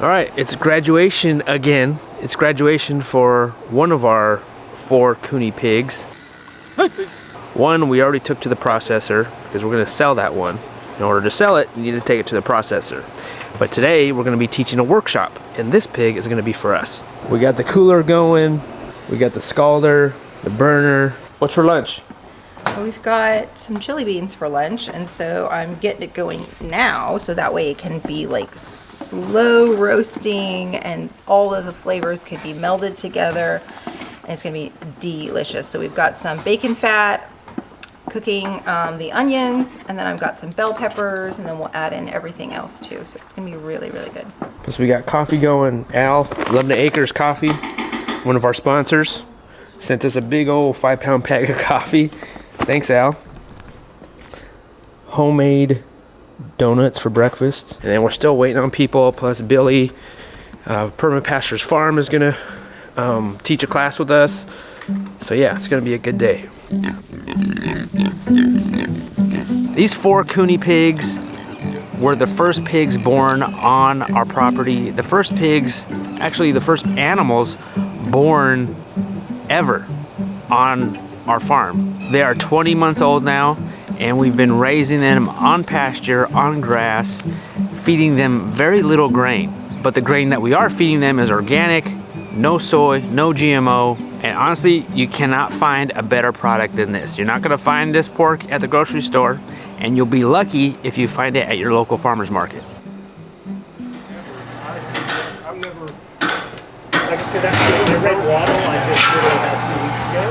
All right, it's graduation again. It's graduation for one of our 4 KUNE pigs. One we already took to the processor because we're gonna sell that one. In order to sell it, you need to take it to the processor. But today we're gonna be teaching a workshop, and this pig is gonna be for us. We got the cooler going, we got the scalder, the burner. What's for lunch? We've got some chili beans for lunch, and so I'm getting it going now so that way it can be like slow roasting and all of the flavors can be melded together, and it's gonna be delicious. So we've got some bacon fat cooking, the onions, and then I've got some bell peppers, and then we'll add in everything else too. So it's gonna be really, really good. So we got coffee going. Al, 11 Acres Coffee, one of our sponsors, sent us a big old 5-pound pack of coffee. Thanks, Al. Homemade donuts for breakfast. And then we're still waiting on people, plus Billy, Perma Pastures Farm is gonna teach a class with us. So yeah, it's gonna be a good day. These 4 KUNE pigs were the first pigs born on our property. The first pigs, actually the first animals born ever on our farm. They are 20 months old now, and we've been raising them on pasture, on grass, feeding them very little grain. But the grain that we are feeding them is organic, no soy, no GMO, and honestly, you cannot find a better product than this. You're not gonna find this pork at the grocery store, and you'll be lucky if you find it at your local farmer's market. I've never, like, because that's the red waddle I just did it about 2 weeks ago,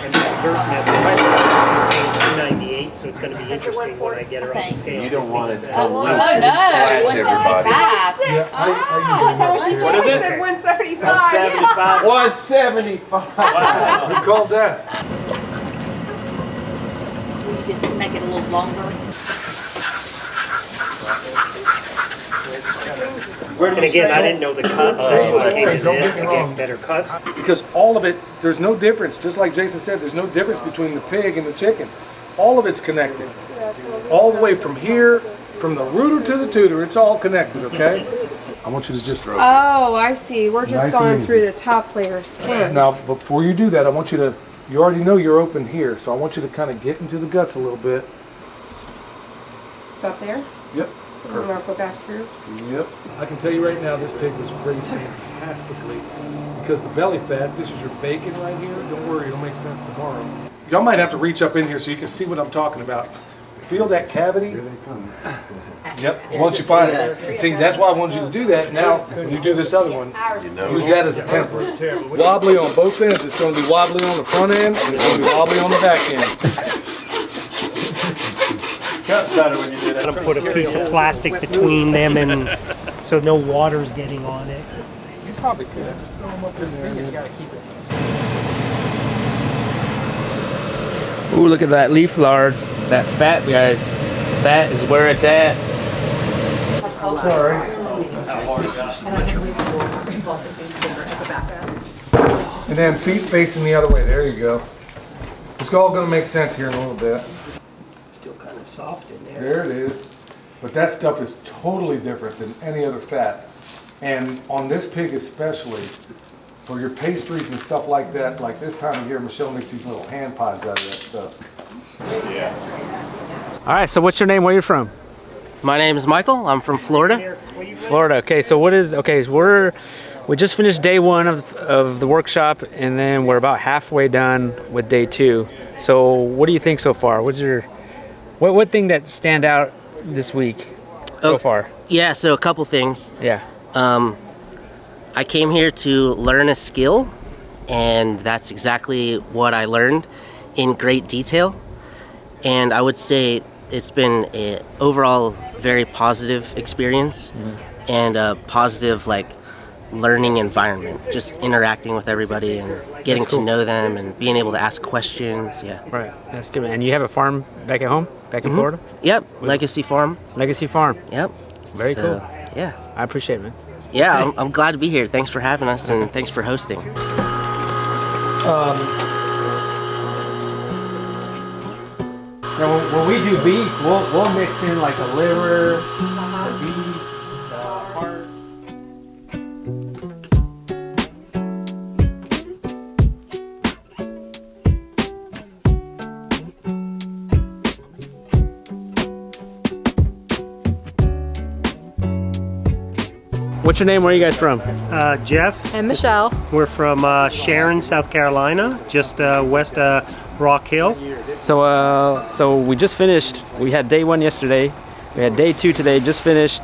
and that dirt method, right, 298, so it's going to be interesting when I get her on the scale. You don't want it to Oh, come loose and splash everybody. What is it? 175. 175. 175. Wow. Who called that? Just make it a little longer. And again, I didn't know the cuts. That's why I came to this, to get better cuts. Because all of it, there's no difference. Just like Jason said, there's no difference between the pig and the chicken. All of it's connected. All the way from here, from the rooter to the tutor, it's all connected, okay? I want you to just throw. Oh, I see. We're just Nice going and through easy. the top layer of skin. Now, before you do that, I want you to, you already know you're open here, so I want you to kind of get into the guts a little bit. Stop there. Yep. And then I'll go back through. Yep. I can tell you right now, this pig was raised fantastically. Because the belly fat, this is your bacon right here. Don't worry, it'll make sense tomorrow. Y'all might have to reach up in here so you can see what I'm talking about. Feel that cavity? Here they come. Yep, once you find it. See, that's why I wanted you to do that. Now, when you do this other one, use that as a template. Wobbly on both ends. It's going to be wobbly on the front end, and it's going to be wobbly on the back end. I'm going to put a piece of plastic between them and so no water's getting on it. You probably could. Just throw them up in there. You got to keep it. Ooh, look at that leaf lard. That fat, guys. Fat is where it's at. Sorry. And then feet facing the other way. There you go. It's all going to make sense here in a little bit. Still kind of soft in there. There it is. But that stuff is totally different than any other fat. And on this pig especially, for your pastries and stuff like that, like this time of year, Michelle makes these little hand pies out of that stuff. All right, so what's your name? Where are you from? My name is Michael. I'm from Florida. Florida. Okay, so so we just finished day 1 of the workshop, and then we're about halfway done with day 2. So what do you think so far? What's your what thing that stand out this week so far? Yeah, so a couple things. Yeah. I came here to learn a skill, and that's exactly what I learned in great detail. And I would say it's been an overall very positive experience and a positive learning environment, just interacting with everybody and getting to know them and being able to ask questions. Yeah. Right. That's good. And you have a farm back at home, back in Florida? Yep. Legacy Farm. Legacy Farm. Yep. Very cool. Yeah. I appreciate it, man. Yeah, I'm glad to be here. Thanks for having us, and thanks for hosting. Now, when we do beef, we'll mix in like the liver, the beef, the heart. What's your name? Where are you guys from? Jeff, And Michelle. we're from Sharon, South Carolina, just west of Rock Hill. So we just finished. We had day 1 yesterday. We had day 2 today. Just finished.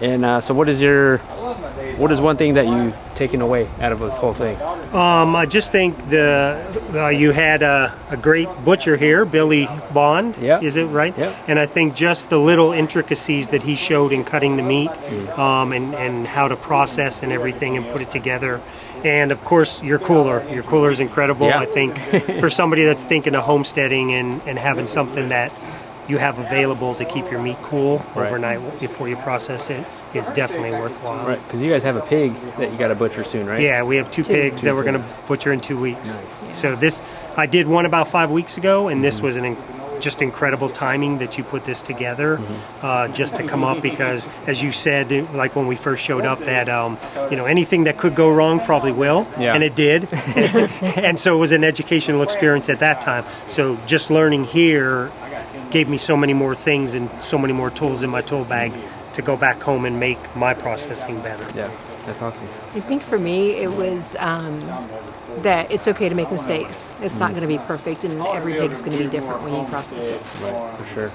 And so what is one thing that you taken away out of this whole thing? I just think you had a great butcher here, Billy Bond. Yep. Is it right? Yep. And I think just the little intricacies that he showed in cutting the meat, and how to process and everything and put it together. And of course, your cooler. Your cooler is incredible. Yeah. I think for somebody that's thinking of homesteading and having something that you have available to keep your meat cool overnight before you process it is definitely worthwhile. Right, because you guys have a pig that you got to butcher soon, right? Yeah, we have two pigs that we're going to butcher in 2 weeks. So this, I did one about 5 weeks ago, and this was just incredible timing that you put this together, just to come up, because as you said, like when we first showed up, that anything that could go wrong probably will, and it did. And so it was an educational experience at that time. So just learning here gave me so many more things and so many more tools in my tool bag to go back home and make my processing better. Yeah, that's awesome. I think for me, it was that it's okay to make mistakes. It's not going to be perfect, and every pig's going to be different when you process it. Right, for sure.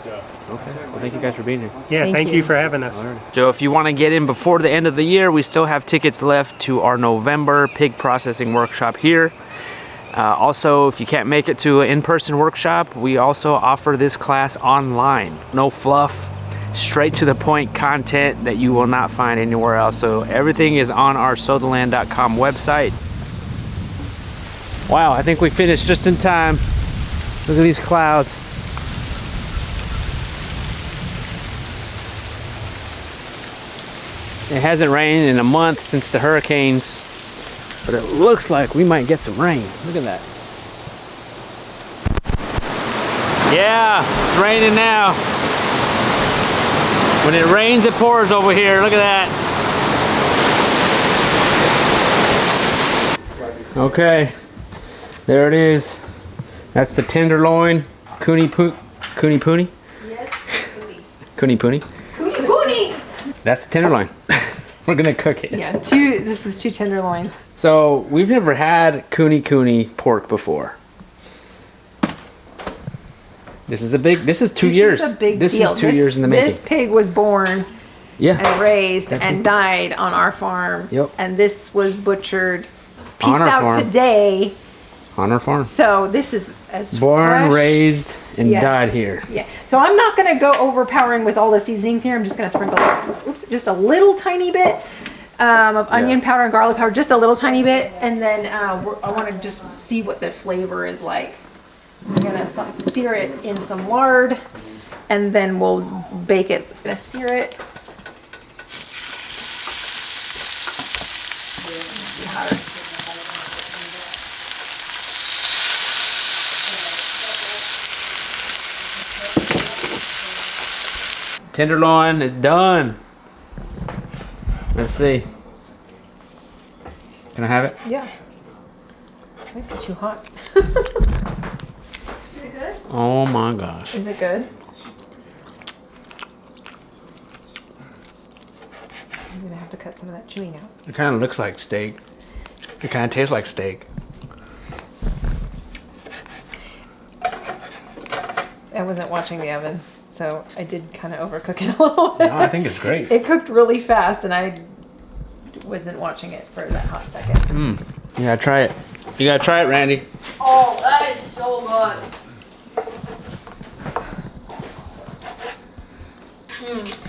Okay, well thank you guys for being here. Yeah, Thank thank you. you for having us. So if you want to get in before the end of the year, we still have tickets left to our November pig processing workshop here. Also, if you can't make it to an in-person workshop, we also offer this class online. No fluff, straight to the point content that you will not find anywhere else. So everything is on our sowtheland.com website. Wow, I think we finished just in time. Look at these clouds. It hasn't rained in a month since the hurricanes, but it looks like we might get some rain. Look at that. Yeah, it's raining now. When it rains, it pours over here. Look at that. Okay, there it is. That's the tenderloin. Kune Puni? Yes, Kune Puni. Kune. That's the tenderloin. We're gonna cook it. Yeah, this is 2 tenderloins. So we've never had kune pork before. This is 2 years. This is a big this deal. is 2 years in the making. This pig was born Yeah. and raised That's and it. died on our farm. Yep. And this was butchered, pieced On our out farm. today. On our farm. So this is as Born, fresh. raised, and Yeah. died here. Yeah. So I'm not gonna go overpowering with all the seasonings here. I'm just gonna sprinkle just a little tiny bit of onion powder and garlic powder, just a little tiny bit, and then I want to just see what the flavor is like. I'm gonna sear it in some lard, and then we'll bake it. I'm gonna sear it. Tenderloin is done. Let's see. Can I have it? Yeah. Might be too hot. Oh my gosh. Is it good? I'm gonna have to cut some of that chewing out. It kind of looks like steak. It kind of tastes like steak. I wasn't watching the oven, so I did kind of overcook it a little bit. No, I think it's great. It cooked really fast, and I wasn't watching it for that hot second. You gotta try it. You gotta try it, Randy. Oh, that is so good.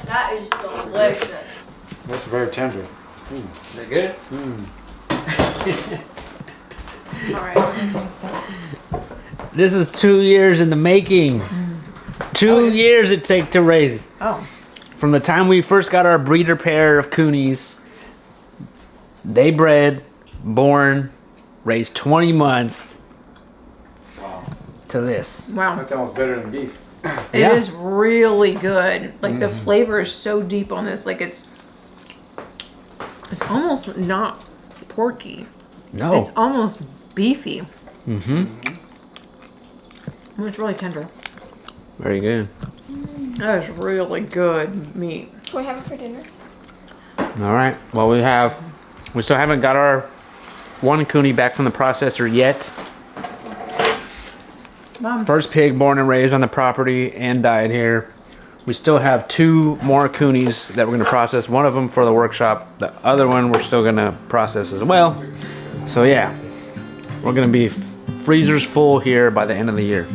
That is delicious. That's very tender. Is it good? All right, I'm gonna taste it. This is 2 years in the making. 2 years it take to raise. Oh, From the time we first got our breeder pair of Kunes, they bred, born, raised 20 months to this. wow. That's almost better than beef. It Yeah. is really good. Like the flavor is so deep on this. Like it's almost not porky. No. It's almost beefy. Mm-hmm. It's really tender. Very good. That is really good meat. Can we have it for dinner? All right. Well, we still haven't got our one KUNE back from the processor yet. Mom. First pig born and raised on the property and died here. We still have 2 more KUNEs that we're gonna process. One of them for the workshop. The other one we're still gonna process as well. So yeah, we're gonna be freezers full here by the end of the year.